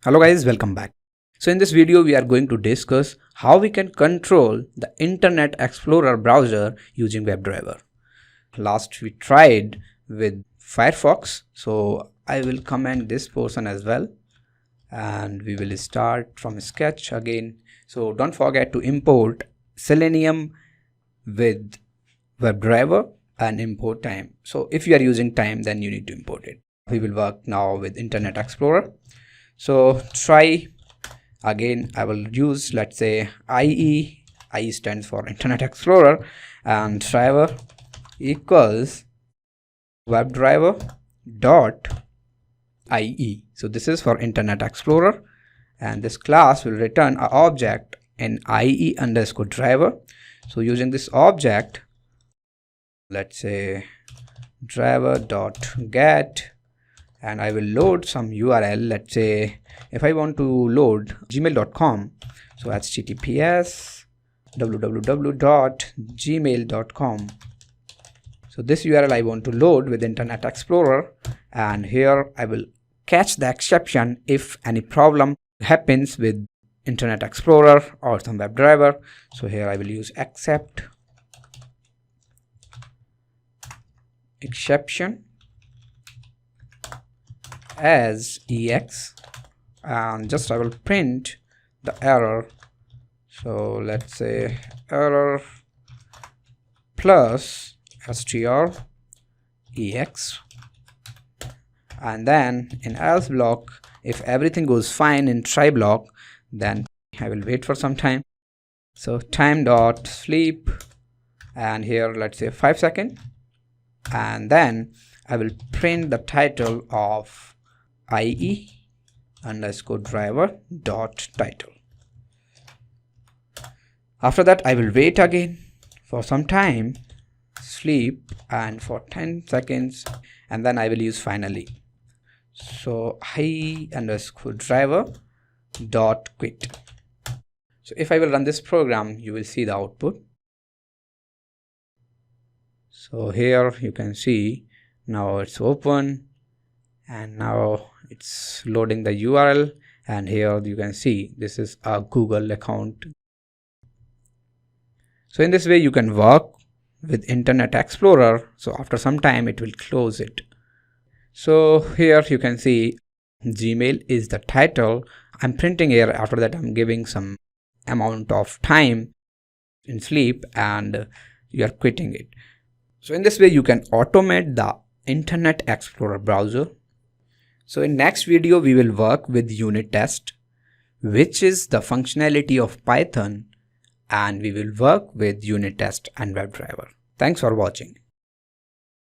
Hello guys, welcome back. So in this video we are going to discuss how we can control the Internet Explorer browser using WebDriver. Last we tried with Firefox, so I will comment this portion as well, and we will start from sketch again. So don't forget to import Selenium with WebDriver and import time. So if you are using time, then you need to import it. We will work now with Internet Explorer. So try again. I will use, let's say, IE. IE stands for Internet Explorer, and driver equals webdriver dot IE. So this is for Internet Explorer, and this class will return an object in IE underscore driver. So using this object, let's say driver dot get, and I will load some URL. Let's say if I want to load gmail.com, so https www.gmail.com. so this URL I want to load with Internet Explorer, and here I will catch the exception if any problem happens with Internet Explorer or some WebDriver. So here I will use except exception as ex, and just I will print the error. So let's say error plus str ex, and then in else block, if everything goes fine in try block, then I will wait for some time. So time dot sleep, and here let's say 5 seconds, and then I will print the title of IE underscore driver dot title. After that I will wait again for some time, sleep, and for 10 seconds, and then I will use finally. So IE underscore driver dot quit. So if I will run this program, you will see the output. So here you can see now it's open, and now it's loading the URL, and here you can see this is a Google account. So in this way you can work with Internet Explorer. So after some time it will close it. So here you can see Gmail is the title. I'm printing here. After that I'm giving some amount of time in sleep, and you are quitting it. So in this way you can automate the Internet Explorer browser. So in next video we will work with unit test, which is the functionality of Python, and we will work with unit test and WebDriver. Thanks for watching.